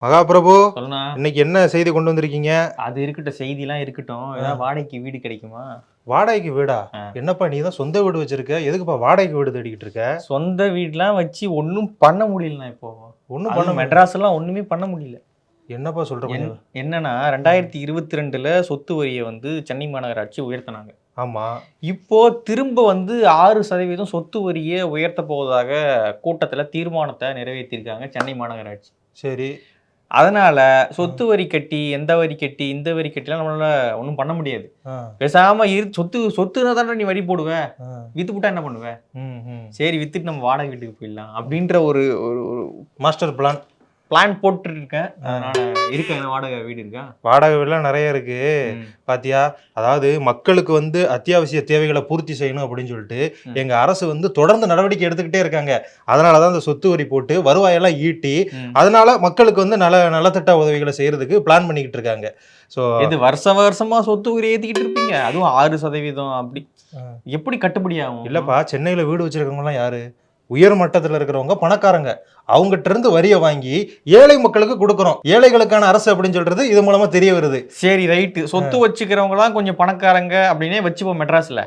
மகாபிரபு, சொல்லுண்ணா. இன்னைக்கு என்ன செய்தி கொண்டு வந்திருக்கீங்க? அது இருக்கட்டும், செய்திலாம் இருக்கட்டும். ஏதாவது வாடகைக்கு வீடு கிடைக்குமா? வாடகைக்கு வீடா? ஆ. என்னப்பா நீ தான் சொந்த வீடு வச்சிருக்க, எதுக்குப்பா வாடகைக்கு வீடு தேடிக்கிட்டு இருக்க? சொந்த வீடுலாம் வச்சு ஒன்றும் பண்ண முடியலண்ணா இப்போ. ஒன்றும் பண்ண பண்ண மெட்ராஸ்லாம் ஒன்றுமே பண்ண முடியல. என்னப்பா சொல்ற? கொஞ்சம் என்னன்னா 2022ல் சொத்து வரியை வந்து சென்னை மாநகராட்சி உயர்த்தினாங்க. ஆமா. இப்போ திரும்ப வந்து 6% சொத்து வரியை உயர்த்த போவதாக கூட்டத்தில் தீர்மானத்தை நிறைவேற்றியிருக்காங்க சென்னை மாநகராட்சி. சரி. அதனால சொத்து வரி கட்டி, எந்த வரி கட்டி, இந்த வரி கட்டிலாம் நம்மளால ஒன்றும் பண்ண முடியாது. ஆ, பேசாம சொத்துனா தானே நீ வரி போடுவ, ஆ. வித்துப்புட்டா என்ன பண்ணுவ? ம், ம். சரி, வித்துட்டு நம்ம வாடகை வீட்டுக்கு போயிடலாம் அப்படின்ற ஒரு ஒரு ஒரு மாஸ்டர் பிளான். பிளான் போட்டு இருக்கேன். அதனால வாடகை வீடு இருக்கா? வாடகை வீடுலாம் நிறைய இருக்கு. பாத்தியா, அதாவது மக்களுக்கு வந்து அத்தியாவசிய தேவைகளை பூர்த்தி செய்யணும் அப்படின்னு சொல்லிட்டு எங்க அரசு வந்து தொடர்ந்து நடவடிக்கை எடுத்துக்கிட்டே இருக்காங்க. அதனாலதான் இந்த சொத்து வரி போட்டு வருவாயெல்லாம் ஈட்டி, அதனால மக்களுக்கு வந்து நலத்திட்ட உதவிகளை செய்யறதுக்கு பிளான் பண்ணிக்கிட்டு இருக்காங்க. ஸோ இது வருஷமா சொத்து வரி ஏத்திக்கிட்டு இருப்பீங்க, அதுவும் 6%. அப்படி எப்படி கட்டுப்படி ஆகும்? இல்லப்பா, சென்னையில வீடு வச்சிருக்கவங்கலாம் யாரு? உயர் மட்டத்தில் இருக்கிறவங்க, பணக்காரங்க. அவங்ககிட்ட இருந்து வரியை வாங்கி ஏழை மக்களுக்கு கொடுக்குறோம். ஏழைகளுக்கான அரசு அப்படின்னு சொல்றது இது மூலமா தெரிய வருது. சரி, ரைட்டு. சொத்து வச்சுக்கிறவங்க எல்லாம் கொஞ்சம் பணக்காரங்க அப்படின்னே வச்சுப்போம். மெட்ராஸ்ல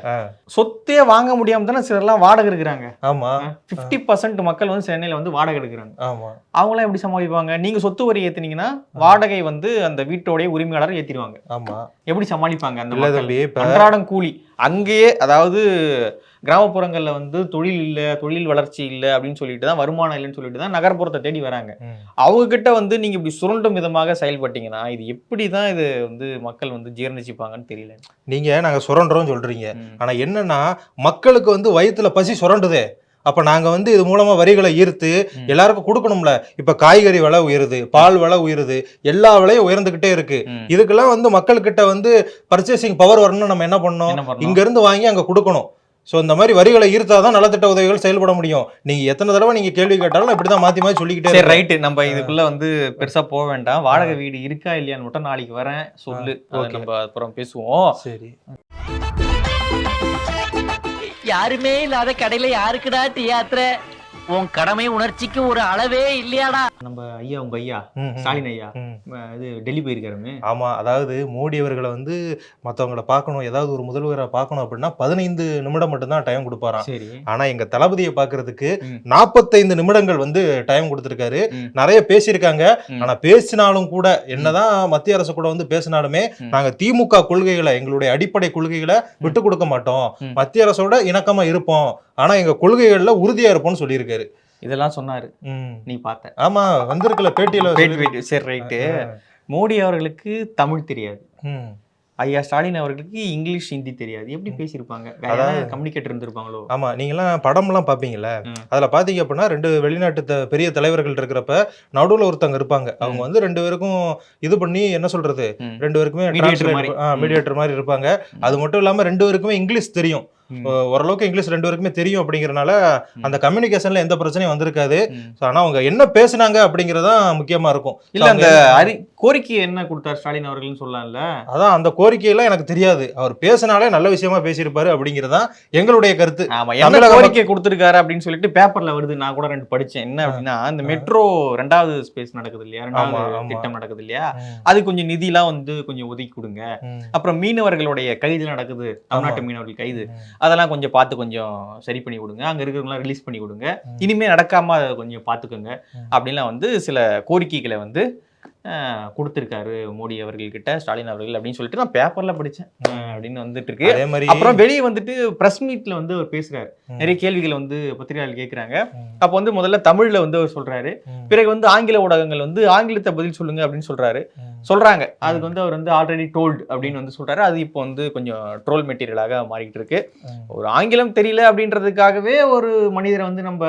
சொத்தே வாங்க முடியாம தானே சிலர்லாம் வாடகை எடுக்கிறாங்க. ஆமா. 50% மக்கள் வந்து சென்னையில வந்து வாடகை எடுக்கிறாங்க. ஆமா. அவங்களாம் எப்படி சமாளிப்பாங்க? நீங்க சொத்து வரி ஏத்துனீங்கன்னா வாடகை வந்து அந்த வீட்டோடைய உரிமையாளர் ஏத்திடுவாங்க. ஆமா. எப்படி சமாளிப்பாங்க அந்த இல்ல மக்கள்? தம்பி, அன்றாடம் கூலி அங்கேயே, அதாவது கிராமப்புறங்கள்ல வந்து தொழில் இல்ல, தொழில் வளர்ச்சி இல்ல அப்படின்னு சொல்லிட்டு தான், வருமானம் இல்லைன்னு சொல்லிட்டு தான் நகர்ப்புறத்தை தேடி வராங்க. அவங்க கிட்ட வந்து நீங்க இப்படி சுரண்டும் விதமாக செயல்பட்டீங்கன்னா இது எப்படிதான் இது வந்து மக்கள் வந்து ஜீரணிச்சுப்பாங்கன்னு தெரியல. நாங்க சுரண்டுறோம் சொல்றீங்க, ஆனா என்னன்னா மக்களுக்கு வந்து வயிற்றுல பசி சுரண்டுதே. அப்ப நாங்க வந்து இது மூலமா வரிகளை ஈர்த்து எல்லாருக்கும் கொடுக்கணும்ல. இப்ப காய்கறி விலை உயருது, பால் விலை உயருது, எல்லா விலையும் உயர்ந்துகிட்டே இருக்கு. இதுக்கெல்லாம் வந்து மக்கள்கிட்ட வந்து பர்ச்சேசிங் பவர் வரணும்னு நம்ம என்ன பண்ணணும்? இங்க இருந்து வாங்கி அங்க கொடுக்கணும். ஸோ இந்த மாதிரி வரிகளை ஈர்த்தாதான் நலத்திட்ட உதவிகள் செயல்பட முடியும். நீங்க எத்தனை தடவை நீங்க கேள்வி கேட்டாலும் இப்படிதான் மாத்தி மாத்தி சொல்லிக்கிட்டே. சரி, ரைட்டு. நம்ம இதுக்குள்ள வந்து பெருசா போக வேண்டாம். வாடகை வீடு இருக்கா இல்லையான்னு மட்டும் நாளைக்கு வரேன் சொல்லு. நம்ம அப்புறம் பேசுவோம். சரி. யாருமே இல்லாத கடையில யாருக்குடா தியாத்திர? உன் கடமை உணர்ச்சிக்கு ஒரு அளவே இல்லையாடா? நம்ம ஐயா, உங்க ஐயா ஸ்டாலின் ஐயா இது டெல்லி போயிருக்காருமே. ஆமா. அதாவது மோடி அவர்களை வந்து மற்றவங்களை பார்க்கணும், ஏதாவது ஒரு முதல்வரை பார்க்கணும் அப்படின்னா 15 நிமிடம் மட்டும்தான் டைம் கொடுப்பாராம். சரி. ஆனா எங்க தளபதியை பார்க்கறதுக்கு 45 நிமிடங்கள் வந்து டைம் கொடுத்துருக்காரு. நிறைய பேசியிருக்காங்க. ஆனா பேசினாலும் கூட, என்னதான் மத்திய அரசு கூட வந்து பேசினாலுமே, நாங்க திமுக கொள்கைகளை, எங்களுடைய அடிப்படை கொள்கைகளை விட்டு கொடுக்க மாட்டோம், மத்திய அரசோட இணக்கமா இருப்போம், ஆனா எங்க கொள்கைகள்ல உறுதியா இருப்போம்னு சொல்லியிருக்காரு. இதெல்லாம் சொன்னாரு, நீ பார்த்த? ஆமா, வந்திருக்கல பேட்டியில. சரி, ரைட்டு. மோடி அவர்களுக்கு தமிழ் தெரியாது, ஐயா ஸ்டாலின் அவர்களுக்கு இங்கிலீஷ், ஹிந்தி தெரியாது. எப்படி பேசியிருப்பாங்க? கம்யூனிகேட்டர் இருந்திருப்பாங்களோ? ஆமா. நீங்களாம் படம்லாம் பார்ப்பீங்கல்ல, அதில் பார்த்தீங்க அப்படின்னா 2 வெளிநாட்டு பெரிய தலைவர்கள் இருக்கிறப்ப நடுவில் ஒருத்தவங்க இருப்பாங்க. அவங்க வந்து 2 பேருக்கும் இது பண்ணி என்ன சொல்றது, 2 பேருக்குமே மீடியேட்டர் மாதிரி இருப்பாங்க. அது மட்டும் இல்லாமல் 2 பேருக்குமே இங்கிலீஷ் தெரியும், ஓரளவுக்கு இங்கிலீஷ் 2 பேருக்குமே தெரியும். அப்படிங்கறதுனால அந்த கம்யூனிகேஷன்ல எந்த பிரச்சனையும் வந்திருக்காது. ஆனா அவங்க என்ன பேசுனாங்க அப்படிங்கறதான் முக்கியமா இருக்கும். இல்ல, அந்த கோரிக்கை என்ன கொடுத்தார் ஸ்டாலின் அவர்கள்னு சொல்லலாம்ல. அதான், அந்த கோரிக்கையெல்லாம் எனக்கு தெரியாது. அவர் பேசினாலே நல்ல விஷயமா பேசியிருப்பாரு அப்படிங்கறதான் எங்களுடைய கருத்து. என்ன கோரிக்கை கொடுத்திருக்காரு அப்படின்னு சொல்லிட்டு பேப்பர்ல வருது. நான் கூட 2 படிச்சேன். என்ன அப்படின்னா, இந்த மெட்ரோ 2வது ஸ்பேஸ் நடக்குது இல்லையா, 2வது திட்டம் நடக்குது இல்லையா, அது கொஞ்சம் நிதிலாம் வந்து கொஞ்சம் ஒதுக்கி கொடுங்க. அப்புறம் மீனவர்களுடைய கைது நடக்குது, தமிழ்நாட்டு மீனவர்கள் கைது, அதெல்லாம் கொஞ்சம் பார்த்து கொஞ்சம் சரி பண்ணி கொடுங்க, அங்க இருக்கிறவங்களாம் ரிலீஸ் பண்ணி கொடுங்க, இனிமே நடக்காம அதை கொஞ்சம் பார்த்துக்கோங்க அப்படின்லாம் வந்து சில கோரிக்கைகளை வந்து கொடுத்திருக்காரு மோடி அவர்கள்கிட்ட ஸ்டாலின் அவர்கள் அப்படின்னு சொல்லிட்டு நான் பேப்பர்ல படிச்சேன் அப்படின்னு வந்துட்டு இருக்கு. அதே மாதிரி அப்புறம் வெளியே வந்துட்டு பிரஸ் மீட்ல வந்து அவர் பேசுறாரு, நிறைய கேள்விகள் வந்து பத்திரிகையாளர்கள் கேட்கிறாங்க. அப்ப வந்து முதல்ல தமிழ்ல வந்து அவர் சொல்றாரு, பிறகு வந்து ஆங்கில ஊடகங்கள் வந்து ஆங்கிலத்தை பதில் சொல்லுங்க அப்படின்னு சொல்றாங்க. அதுக்கு வந்து அவர் வந்து ஆல்ரெடி டோல்டு அப்படின்னு வந்து சொல்றாரு. அது இப்போ வந்து கொஞ்சம் ட்ரோல் மெட்டீரியலாக மாறிக்கிட்டு இருக்கு. ஒரு ஆங்கிலம் தெரியல அப்படின்றதுக்காகவே ஒரு மனிதரை வந்து நம்ம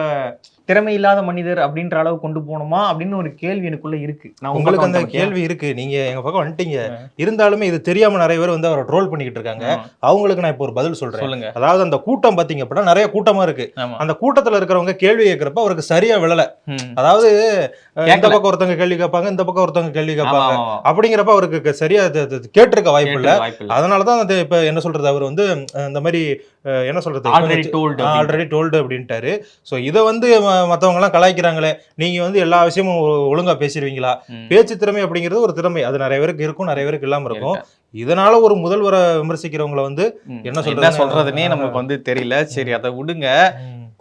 திறமை இல்லாத மனிதர் அப்படின்ற அளவு கொண்டு போனோமா அப்படின்னு ஒரு கேள்வி எனக்குள்ள இருக்கு. நான் உங்களுக்கு அந்த கேள்வி இருக்கு, நீங்க எங்க பக்கம் வந்துட்டீங்க. இருந்தாலுமே இது தெரியாம நிறைய பேர் வந்து அவரை ட்ரோல் பண்ணிக்கிட்டு இருக்காங்க. அவங்களுக்கு நான் இப்போ ஒரு பதில் சொல்றேன். அதாவது அந்த கூட்டம் பாத்தீங்க அப்படின்னா நிறைய கூட்டமா இருக்கு. அந்த கூட்டத்துல இருக்கிறவங்க கேள்வி கேட்கிறப்ப அவருக்கு சரியா விழல. அதாவது இந்த பக்கம் ஒருத்தவங்க கேள்வி கேட்பாங்க, இந்த பக்கம் ஒருத்தவங்க கேள்வி கேட்பாங்க. அப்படிங்கிறப்ப அவருக்கு சரியா கேட்டிருக்க வாய்ப்பு இல்ல. அதனாலதான் இப்ப என்ன சொல்றது, அவர் வந்து இந்த மாதிரி என்ன சொல்றது, ஆல்ரெடி டோல்டு அப்படின்ட்டாரு. சோ இதை வந்து மத்தவங்க எல்லாம் கலாய்க்கிறாங்களே, நீங்க வந்து எல்லா விஷயமும் ஒழுங்கா பேசிடுவீங்களா? பேச்சு திறமை அப்படிங்கிறது ஒரு திறமை, அது நிறைய பேருக்கு இருக்கும், நிறைய பேருக்கு இல்லாம இருக்கும். இதனால ஒரு முதல்வரை விமர்சிக்கிறவங்களை வந்து என்ன சொல்றதுன்னே நமக்கு வந்து தெரியல. சரி, அதை விடுங்க.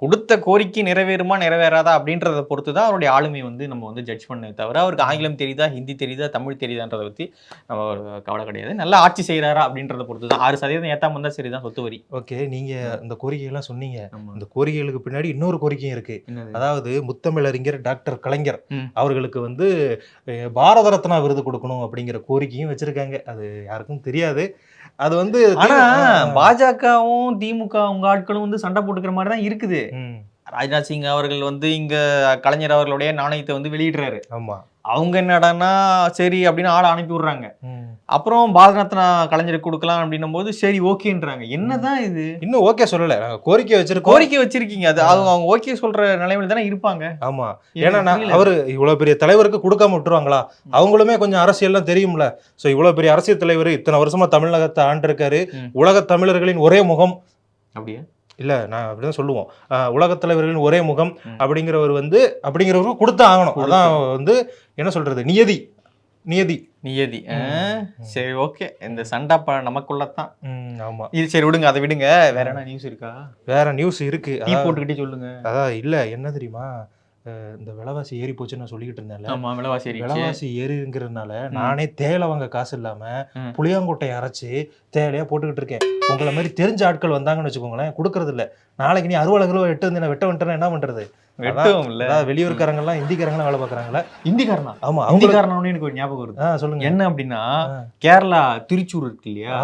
கொடுத்த கோரிக்கை நிறைவேறுமா நிறைவேறாதா அப்படின்றத பொறுத்து தான் அவருடைய ஆளுமை வந்து நம்ம வந்து ஜட்ஜ் பண்ண தவிர அவருக்கு ஆங்கிலம் தெரியுதா, ஹிந்தி தெரியுதா, தமிழ் தெரியுதான்றதை பற்றி நம்ம கவலை கிடையாது. நல்லா ஆட்சி செய்யறாரா அப்படின்றத பொறுத்து தான். 6% ஏத்தாம வந்தா சரிதான் சொத்து வரி. ஓகே, நீங்க இந்த கோரிக்கையெல்லாம் சொன்னீங்க. இந்த கோரிக்கைகளுக்கு பின்னாடி இன்னொரு கோரிக்கையும் இருக்கு. அதாவது முத்தமிழறிஞர் டாக்டர் கலைஞர் அவர்களுக்கு வந்து பாரத ரத்னா விருது கொடுக்கணும் அப்படிங்கிற கோரிக்கையும் வச்சிருக்காங்க. அது யாருக்கும் தெரியாது. அது வந்து ஆனா பாஜகவும் திமுக உங்க ஆட்களும் வந்து சண்டை போட்டுக்கிற மாதிரி தான் இருக்குது. ராஜ்நாத் சிங் அவர்கள் வந்து இங்க கலைஞர் அவர்களுடைய நாணயத்தை வந்து வெளியிடுறாரு. ஆமா, அவங்க என்னடான்னா சரி அப்படின்னு ஆளை அனுப்பி விடுறாங்க. அப்புறம் பாரத ரத்னா கலைஞருக்கு கொடுக்கலாம் அப்படின்னும் போது சரி ஓகேன்றாங்க. என்னதான் இது? இன்னும் ஓகே சொல்லல, கோரிக்கை வச்சிருக்கீங்க. அது அவங்க ஓகே சொல்ற நிலைமையில தானே இருப்பாங்க. ஆமா, ஏன்னா அவரு இவ்வளவு பெரிய தலைவருக்கு கொடுக்காம விட்டுருவாங்களா? அவங்களுமே கொஞ்சம் அரசியல்லாம் தெரியும்ல. சோ இவ்வளவு பெரிய அரசியல் தலைவர் இத்தனை வருஷமா தமிழகத்தை ஆண்டிருக்காரு. உலக தமிழர்களின் ஒரே முகம் அப்படியே இல்ல, நான் அப்படிதான் சொல்லுவோம். உலகத் தலைவர்களின் ஒரே முகம் அப்படிங்கிறவருக்கு கொடுத்தா ஆகணும். அதான் வந்து என்ன சொல்றது, நியதி. சரி, ஓகே. இந்த சண்டை நமக்குள்ளதான். ஆமா, இது சரி விடுங்க, அதை விடுங்க. வேற என்ன நியூஸ் இருக்கா? வேற நியூஸ் இருக்கு, போட்டுக்கிட்டே சொல்லுங்க. அதான் இல்ல, என்ன தெரியுமா, இந்த விலைவாசி ஏறி போச்சு நான் சொல்லிக்கிட்டு இருந்தேன்ல. விலைவாசி ஏறிங்கிறதுனால நானே தேயிலை வாங்க காசு இல்லாம புளியாங்கொட்டையை அரைச்சு தேயிலையா போட்டுக்கிட்டு இருக்கேன். உங்களை மாதிரி தெரிஞ்ச ஆட்கள் வந்தாங்கன்னு வச்சுக்கோங்களேன், கொடுக்கறது இல்ல. நாளைக்கு நீ 60 கிலோ வெட்ட வந்துட்டேன்னா என்ன பண்றது? வெளியூர்காரங்க எல்லாம் இந்திக்காரங்க வேலை பாக்குறாங்களா? இந்திக்காரனா? ஆமா, இந்திக்காரனே எனக்கு ஒரு ஞாபகம் வருது. சொல்லுங்க. என்ன அப்படின்னா, கேரளா திருச்சூர் இருக்கு இல்லையா,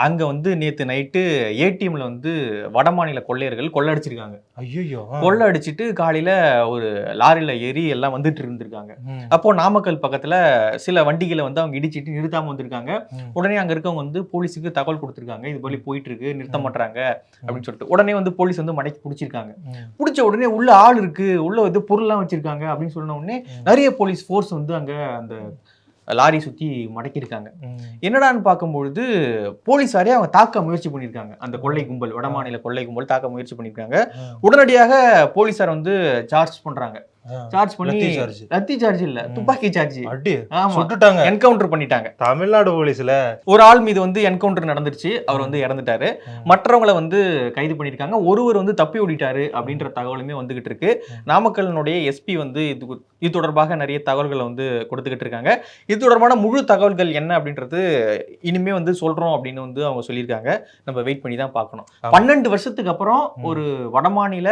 அங்க வந்து நேத்து நைட்டு ஏடிஎம்ல வந்து வடமாநில கொள்ளையர்கள் கொள்ளடிச்சிருக்காங்க. ஐயோ, கொள்ளடிச்சிட்டு காலையில ஒரு லாரில ஏறி எல்லாம் வந்துட்டு இருந்திருக்காங்க. அப்போ நாமக்கல் பக்கத்துல சில வண்டிகளை வந்து அவங்க இடிச்சிட்டு நிறுத்தாம வந்திருக்காங்க. உடனே அங்க இருக்கவங்க வந்து போலீஸுக்கு தகவல் கொடுத்திருக்காங்க, இது போல போயிட்டு இருக்கு, நிறுத்த மாட்டாங்க அப்படின்னு சொல்லிட்டு. உடனே வந்து போலீஸ் வந்து மடக்கி பிடிச்சிருக்காங்க. பிடிச்ச உடனே உள்ள ஆள் இருக்கு, உள்ள வந்து பொருள்லாம் வச்சிருக்காங்க அப்படின்னு சொன்ன உடனே நிறைய போலீஸ் ஃபோர்ஸ் வந்து அங்க அந்த லாரி சுத்தி மடக்கிருக்காங்க. என்னடான்னு பார்க்கும்பொழுது போலீஸாரே அவங்க தாக்க முயற்சி பண்ணியிருக்காங்க. அந்த கொள்ளை கும்பல், வடமாநில கொள்ளை கும்பல் தாக்க முயற்சி பண்ணியிருக்காங்க. உடனடியாக போலீஸார் வந்து சார்ஜ் பண்றாங்க. சார்ஜ் பண்ணி லத்தி சார்ஜ் இல்ல, துப்பாக்கி சார்ஜ் சுட்டுட்டாங்க, என்கவுண்டர் பண்ணிட்டாங்க. தமிழ்நாடு போலீஸ்ல ஒரு ஆள் மீது வந்து என்கவுண்டர் நடந்துருச்சு, அவர் வந்து இறந்துட்டாரு. மற்றவங்களை வந்து கைது பண்ணிருக்காங்க. ஒருவர் வந்து தப்பி ஓடிட்டாரு அப்படின்ற தகவலுமே வந்துகிட்டு இருக்கு. நாமக்கல்னுடைய எஸ்பி வந்து இது தொடர்பாக நிறைய தகவல்களை வந்து கொடுத்துக்கிட்டு இருக்காங்க. இது தொடர்பான முழு தகவல்கள் என்ன அப்படின்றது இனிமே வந்து சொல்றோம் அப்படின்னு வந்து அவங்க சொல்லியிருக்காங்க. நம்ம வெயிட் பண்ணி தான் பார்க்கணும். 12 வருஷத்துக்கு அப்புறம் ஒரு வடமாநில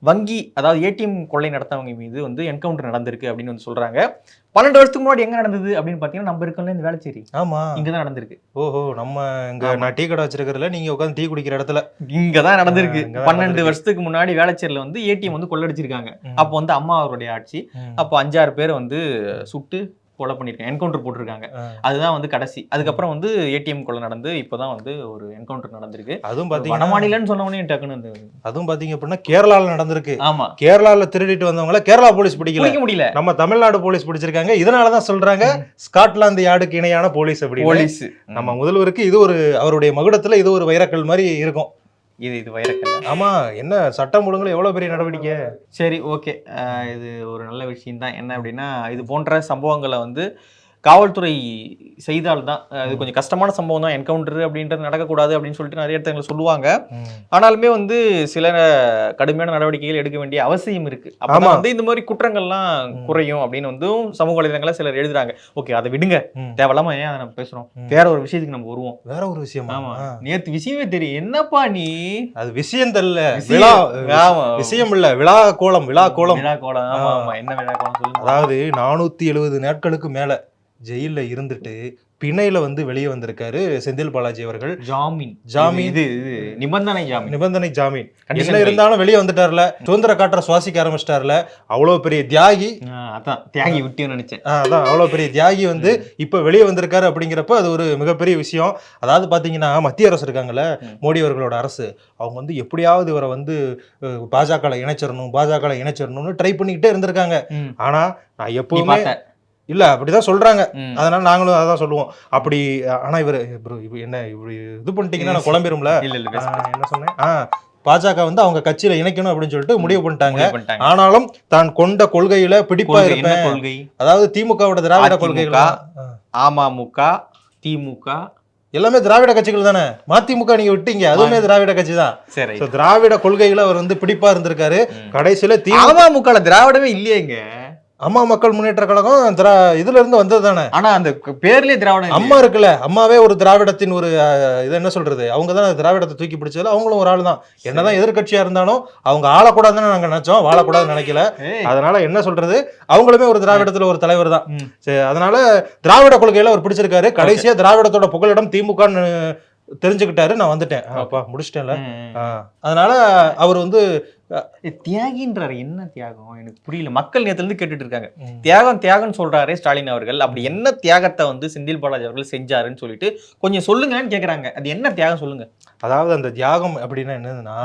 வங்கி, அதாவது ஏடிஎம் கொள்ளை நடத்தவங்க மீது வந்து என்கவுண்டர் நடந்திருக்கு அப்படின்னு வந்து சொல்றாங்க. 12 வருஷத்துக்கு முன்னாடி எங்க நடந்தது அப்படின்னு பாத்தீங்கன்னா, நம்ம இருக்கோம்ல இந்த வேளச்சேரி, ஆமா, இங்கதான் நடந்திருக்கு. ஓஹோ, நம்ம இங்க நான் டீ கடை வச்சிருக்கிறதுல நீங்க உட்காந்து டீ குடிக்கிற இடத்துல இங்கதான் நடந்திருக்கு. 12 வருஷத்துக்கு முன்னாடி வேளச்சேரியில வந்து ஏடிஎம் வந்து கொள்ளடிச்சிருக்காங்க. அப்போ வந்து அம்மா அவருடைய ஆட்சி. அப்போ 5-6 பேரை வந்து சுட்டு கொலை பண்ணிருக்காங்க, என்கவுண்டர் போட்டிருக்காங்க. அதுதான் வந்து கடைசி. அதுக்கப்புறம் வந்து ஏடிஎம் கொலை நடந்து இப்பதான் வந்து ஒரு என்கவுண்டர் நடந்திருக்கு. அதுவும் பாத்தீங்கன்னா வடமாநிலன்னு சொன்ன உடனே டக்குன்னு அதுவும் பாத்தீங்க அப்படின்னா கேரளால நடந்திருக்கு. ஆமா, கேரளால திருடிட்டு வந்தவங்கள கேரளா போலீஸ் பிடிக்க முடியல, நம்ம தமிழ்நாடு போலீஸ் பிடிச்சிருக்காங்க. இதனாலதான் சொல்றாங்க ஸ்காட்லாந்து யார்டுக்கு இணையான போலீஸ் அப்படி. போலீஸ் நம்ம முதல்வருக்கு இது ஒரு அவருடைய மகுடத்துல இது ஒரு வைரக்கல் மாதிரி இருக்கும். இது வைரக்கல். ஆமா, என்ன சட்டம் ஒழுங்குல எவ்வளவு பெரிய நடவடிக்கை. சரி, ஓகே, இது ஒரு நல்ல விஷயம் தான். என்ன அப்படின்னா, இது போன்ற சம்பவங்களை வந்து காவல்துறை செய்தால்தான், அது கொஞ்சம் கஷ்டமான சம்பவம் தான். என்கவுண்டர் அப்படின்றது நடக்கக்கூடாது அப்படின்னு சொல்லிட்டு நிறைய இடத்துல சொல்லுவாங்க. ஆனாலுமே வந்து சில கடுமையான நடவடிக்கைகள் எடுக்க வேண்டிய அவசியம் இருக்கு. அப்பதான் வந்து இந்த மாதிரி குற்றங்கள்லாம் குறையும் அப்படின்னு வந்து சமூக வலைதளங்களை சிலர் எழுதுறாங்க. ஓகே, அதை விடுங்க, தேவையில்லாம ஏன் அதை நம்ம பேசுறோம். வேற ஒரு விஷயத்துக்கு நம்ம வருவோம். வேற ஒரு விஷயம். ஆமா, நேத்து விஷயமே தெரியும். என்னப்பா நீ, அது விஷயம் தெரியல, விஷயம் இல்ல, விழா கோலம். ஆமா, என்ன விழா கோலம் சொல்லுங்க. அதாவது 470 நாட்களுக்கு மேல ஜெயில இருந்துட்டு பிணையில வந்து வெளியே வந்திருக்காரு செந்தில் பாலாஜி அவர்கள். ஜாமீன் நிபந்தனை ஜாமீன் என்ன இருந்தாலும் வெளியே வந்துட்டார்ல, சுதந்திர காற்ற சுவாசிக்க ஆரம்பிச்சிட்டார்ல. அவ்வளவு பெரிய தியாகி, தியாகி விட்டு நினைச்சேன். அதான் அவ்வளவு பெரிய தியாகி வந்து இப்ப வெளியே வந்திருக்காரு அப்படிங்கிறப்ப அது ஒரு மிகப்பெரிய விஷயம். அதாவது பாத்தீங்கன்னா, மத்திய அரசு இருக்காங்கல்ல, மோடி அவர்களோட அரசு, அவங்க வந்து எப்படியாவது இவரை வந்து பாஜக இணைச்சிடணும்னு ட்ரை பண்ணிக்கிட்டே இருந்திருக்காங்க. ஆனா நான் எப்பவுமே இல்ல அப்படிதான் சொல்றாங்க, அதனால நாங்களும் அதான் சொல்லுவோம். அப்படி ஆனா இவர் என்ன இப்படி இது பண்ணிட்டீங்கன்னா நான் குழம்பிரும்ல. என்ன சொன்னேன், பாஜக வந்து அவங்க கட்சியில இணைக்கணும் அப்படின்னு சொல்லிட்டு முடிவு பண்ணிட்டாங்க. முடிவு பண்ணிட்டாங்க. ஆனாலும் தான் கொண்ட கொள்கையில பிடிப்பா கொள்கை என்ன இருப்பேன். கொள்கை? அதாவது திமுகவோட திராவிட கொள்கைகள் அமமுக, திமுக எல்லாமே திராவிட கட்சிகள் தானே. மதிமுக நீங்க விட்டீங்க, அதுவுமே திராவிட கட்சி தான். சரி. So, திராவிட கொள்கைகளை அவர் வந்து பிடிப்பா இருந்திருக்காரு. கடைசியில அமமுக திராவிடமே இல்லையேங்க. அம்மா மக்கள் முன்னேற்ற கழகம் இதுல இருந்து வந்தது தானே. ஆனா அந்த பேர்லயே திராவிடம் அம்மா இருக்குல்ல, அம்மாவே ஒரு திராவிடத்தின் ஒரு இது என்ன சொல்றது, அவங்க தான் திராவிடத்தை தூக்கி பிடிச்சதுல அவங்களும் ஒரு ஆள் தான். என்னதான் எதிர்கட்சியா இருந்தாலும் அவங்க ஆளக்கூடாதுன்னு நாங்க நினைச்சோம், வாழக்கூடாதுன்னு நினைக்கல. அதனால என்ன சொல்றது, அவங்களுமே ஒரு திராவிடத்துல ஒரு தலைவர் தான். அதனால திராவிட கொள்கையில அவர் பிடிச்சிருக்காரு. கடைசியா திராவிடத்தோட புகலிடம் திமுகன்னு தெரிஞ்சுக்கிட்டாரு. நான் வந்துட்டேன், அப்பா முடிச்சிட்டேன்ல. அதனால அவர் வந்து தியாகின்றாரு. என்ன தியாகம் எனக்கு புரியல. மக்கள் நேத்துல இருந்து கேட்டுட்டு இருக்காங்க. தியாகம் சொல்றாரு ஸ்டாலின் அவர்கள். அப்படி என்ன தியாகத்தை வந்து செந்தில் பாலாஜி அவர்கள் செஞ்சாருன்னு சொல்லிட்டு கொஞ்சம் சொல்லுங்கன்னு கேக்குறாங்க. அது என்ன தியாகம் சொல்லுங்க. அதாவது அந்த தியாகம் அப்படின்னா என்னதுன்னா,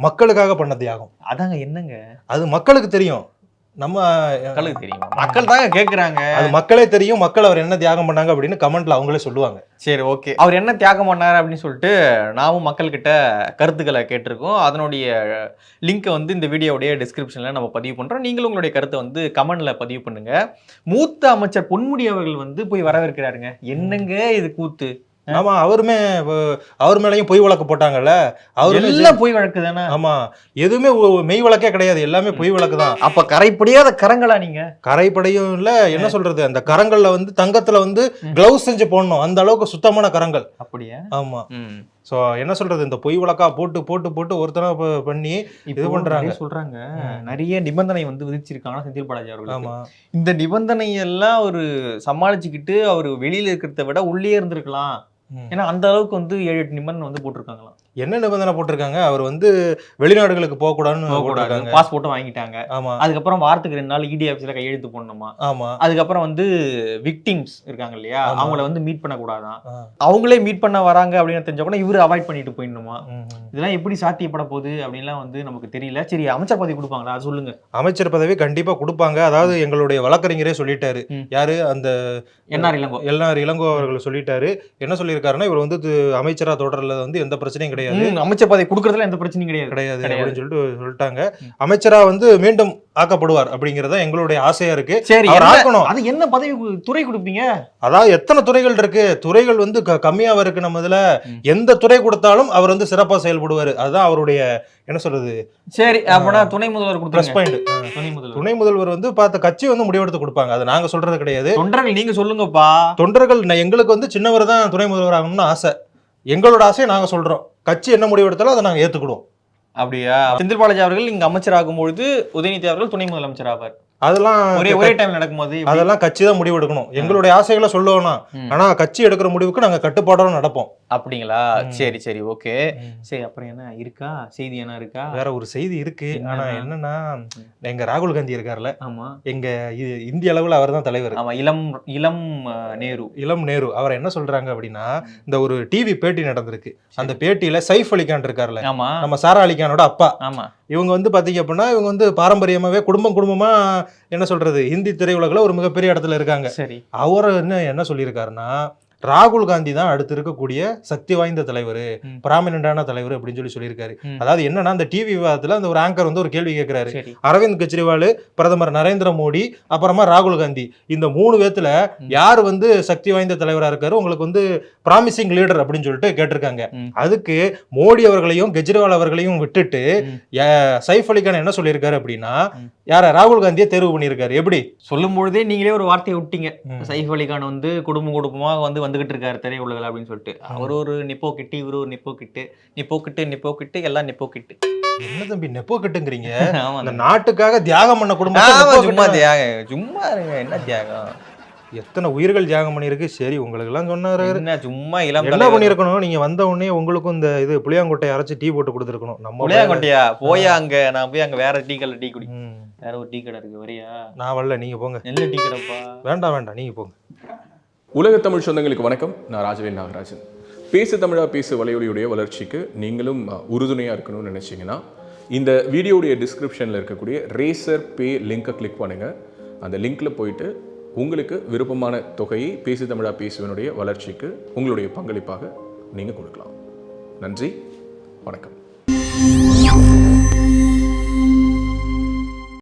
மக்களுக்காக பண்ண தியாகம். அதாங்க என்னங்க, அது மக்களுக்கு தெரியும். நம்ம மக்களுக்கு தெரியும், மக்கள் தாங்க கேக்குறாங்க. அது மக்களே தெரியும். மக்கள் அவர் என்ன தியாகம் பண்ணாங்க அப்படின்னு கமெண்ட்ல அவங்களே சொல்லுவாங்க. சரி, ஓகே. அவர் என்ன தியாகம் பண்ணாரு அப்படின்னு சொல்லிட்டு நாமும் மக்கள் கிட்ட கருத்துக்களை கேட்டிருக்கோம். அதனுடைய லிங்கை வந்து இந்த வீடியோடைய டிஸ்கிரிப்ஷன்ல நம்ம பதிவு பண்றோம். நீங்களும் உங்களுடைய கருத்தை வந்து கமெண்ட்ல பதிவு பண்ணுங்க. மூத்த அமைச்சர் பொன்முடி அவர்கள் வந்து போய் வரவேற்கிறாருங்க. என்னங்க இது கூத்து. ஆமா, அவர் மேலயும் பொய் வழக்கு போட்டாங்கல்ல. அவர் எல்லாம் பொய் வழக்கு தானே. ஆமா, எதுவுமே மெய் வழக்கே கிடையாது, எல்லாமே பொய் வழக்கு தான். அப்ப கரைப்படியாத கரங்களா நீங்க? கரைப்படையும் இல்ல, என்ன சொல்றது, அந்த கரங்கள்ல வந்து தங்கத்துல வந்து கிளவுஸ் செஞ்சு போடணும், அந்த அளவுக்கு சுத்தமான கரங்கள். அப்படியா? ஆமா. சோ என்ன சொல்றது, இந்த பொய் வழக்கா போட்டு போட்டு போட்டு ஒருத்தன பண்ணி இது பண்றாங்க. சொல்றாங்க நிறைய நிபந்தனை வந்து விதிச்சிருக்காங்க செந்தில் பாலாஜி அவர்கள். ஆமா, இந்த நிபந்தனை எல்லாம் ஒரு சமாளிச்சுக்கிட்டு அவர் வெளியில இருக்கிறத விட உள்ளே இருந்திருக்கலாம். ஏன்னா அந்த அளவுக்கு வந்து 7-8 நிபந்தனை வந்து போட்டிருக்காங்களாம். என்ன நிபந்தனை போட்டிருக்காங்க, அவர் வந்து வெளிநாடுகளுக்கு போக கூடாதுன்னு பாஸ்போர்ட்டும் வாங்கிட்டாங்க. ஆமா, அதுக்கப்புறம் வாரத்துக்கு 2 நாள் இடி ஆபீஸ்ல கையெழுத்து போடணுமா. ஆமா, அதுக்கப்புறம் வந்து விக்டிம்ஸ் இருக்காங்க இல்லையா, அவங்கள வந்து மீட் பண்ண கூடாதான். அவங்களே மீட் பண்ண வராங்க அப்படின்னு தெரிஞ்ச கூட இவரு அவாய்ட் பண்ணிட்டு போயிடணுமா. இதெல்லாம் எப்படி சாத்தியப்பட போகுது அப்படின்லாம் வந்து நமக்கு தெரியல. சரி, அமைச்சர் பதவி கொடுப்பாங்களா, அது சொல்லுங்க. அமைச்சர் பதவி கண்டிப்பா கொடுப்பாங்க. அதாவது எங்களுடைய வழக்கறிஞரே சொல்லிட்டாரு. யாரு, அந்த என்ஆர் இளங்கோ அவர்கள் சொல்லிட்டாரு. என்ன சொல்லியிருக்காருன்னா, இவர் வந்து அமைச்சரா தொடர்ல வந்து எந்த பிரச்சனையும் கிடையாது, அமைச்சர் பதவி கொடுக்கறதுல எந்த பிரச்சனையும் கிடையாது அப்படின்னு சொல்லிட்டாங்க. அமைச்சரா வந்து மீண்டும் ஆக்கப்படுவார் அப்படிங்கறத எங்களுடைய ஆசையா இருக்கு. சரி, அது என்ன பதவி துறை கொடுப்பீங்க? அதாவது எத்தனை துறைகள் இருக்கு, துறைகள் வந்து கம்மியாவா இருக்கு. நம்ம இதுல எந்த துறை கொடுத்தாலும் அவர் வந்து சிறப்பா செயல்படுவாரு. அதுதான் அவருடைய என்ன சொல்றது. சரி, அப்பனா துணை முதல்வர் ப்ளஸ் பாயிண்ட். துணை முதல்வர் வந்து பார்த்த கட்சி வந்து முடிவெடுத்து கொடுப்பாங்க, அது நாங்க சொல்றது கிடையாது. தொண்டர்கள் நீங்க சொல்லுங்கப்பா. தொண்டர்கள் எங்களுக்கு வந்து சின்னவர் தான் துணை முதல்வர் ஆகணும்னு ஆசை. எங்களோட ஆசையை நாங்க சொல்றோம். கட்சி என்ன முடிவெடுத்தாலும் அதை நாங்க ஏத்துக்கிடுவோம். அப்படியா? செந்தில் பாலாஜி அவர்கள் இங்க அமைச்சர் ஆகும்பொழுது உதயநிதி அவர்கள் துணை முதலமைச்சர் ஆவார். அதெல்லாம் ஒரே டைம் நடக்கும்போது அதெல்லாம் கட்சி தான் முடிவு எடுக்கணும். எங்களுடைய ஆசைகளை சொல்லுவோம்னா, ஆனா கட்சி எடுக்கிற முடிவுக்கு நாங்க கட்டுப்பாடோட நடப்போம். அப்படிங்களா? சரி சரி, ஓகே. சரி, அப்புறம் என்ன இருக்கா செய்தி, என்ன இருக்கா? வேற ஒரு செய்தி இருக்கு. ஆனா என்னன்னா, எங்க ராகுல் காந்தி இருக்காருல்ல, ஆமா, எங்க இந்திய அளவுல அவர் தான் தலைவர். ஆமா, இளம் நேரு. அவர் என்ன சொல்றாங்க அப்படின்னா, இந்த ஒரு டிவி பேட்டி நடந்திருக்கு. அந்த பேட்டியில சைஃப் அலிகான் இருக்காருல்ல, நம்ம சாரா அலிகானோட அப்பா. ஆமா, இவங்க வந்து பாத்தீங்க அப்படின்னா, இவங்க வந்து பாரம்பரியமாவே குடும்பமா என்ன சொல்றது, இந்தி திரையுலகில் ஒரு மிகப்பெரிய இடத்துல இருக்காங்க. சரி, அவர் என்ன சொல்லியிருக்காருன்னா, ராகுல் காந்தி தான் அடுத்து இருக்கக்கூடிய சக்தி வாய்ந்த தலைவர், பிராமினண்டான தலைவர் அப்படின்னு சொல்லியிருக்காரு. அதாவது என்னன்னா, அந்த டிவி விவாதத்துல அந்த ஒரு ஆங்கர் வந்து ஒரு கேள்வி கேட்கிறாரு. அரவிந்த் கெஜ்ரிவால், பிரதமர் நரேந்திர மோடி, அப்புறமா ராகுல் காந்தி, இந்த 3 பேத்துல யார் வந்து சக்தி வாய்ந்த தலைவரா இருக்காரு, உங்களுக்கு வந்து ப்ராமிசிங் லீடர் அப்படின்னு சொல்லிட்டு கேட்டிருக்காங்க. அதுக்கு மோடி அவர்களையும் கெஜ்ரிவால் அவர்களையும் விட்டுட்டு சைஃப் அலிகான் என்ன சொல்லியிருக்காரு அப்படின்னா, யார ராகுல் காந்தியை தேர்வு பண்ணியிருக்காரு. எப்படி சொல்லும் பொழுதே நீங்களே ஒரு வார்த்தையை விட்டீங்க, சைஃப் அலிகான் வந்து குடும்பமா வந்துகிட்டு இருக்காரு திரையுலகில் அப்படின்னு சொல்லிட்டு. அவர் ஒரு நிப்போ கிட்டு, இவரு ஒரு நிப்போ கிட்டு, எல்லாம் நிப்போ கிட்டு. என்ன தம்பி நெப்போ கிட்டுங்கிறீங்க? அந்த நாட்டுக்காக தியாகம் பண்ண குடும்பம் சும்மா இருங்க. என்ன தியாகம், எத்தனை உயிர்கள் தியாகம் பண்ணிருக்கு. சரி, உங்களுக்கு எல்லாம் சொன்னாரு, சும்மா என்ன பண்ணிருக்கணும், நீங்க வந்த உடனே உங்களுக்கும் இந்த இது புளியாங்கொட்டையை அரைச்சு டீ போட்டு கொடுத்துருக்கணும். நம்ம புளியாங்கொட்டையா போய் அங்க நான் போய் அங்க வேற டீ கடை டீ குடி, வேற ஒரு டீ கடை இருக்கு, வரியா? நான் வரல, நீங்க போங்க. நல்ல டீ கடைப்பா. வேண்டாம், நீங்க போங்க. உலக தமிழ் சொந்தங்களுக்கு வணக்கம். நான் ராஜவேல் நாகராஜன். பேசு தமிழா பேசு வலையொலியுடைய வளர்ச்சிக்கு நீங்களும் உறுதுணையாக இருக்கணும்னு நினச்சிங்கன்னா, இந்த வீடியோடைய டிஸ்கிரிப்ஷனில் இருக்கக்கூடிய ரேசர் பே லிங்கை கிளிக் பண்ணுங்கள். அந்த லிங்க்கில் போயிட்டு உங்களுக்கு விருப்பமான தொகையை பேசு தமிழா பேசுவனுடைய வளர்ச்சிக்கு உங்களுடைய பங்களிப்பாக நீங்கள் கொடுக்கலாம். நன்றி, வணக்கம்.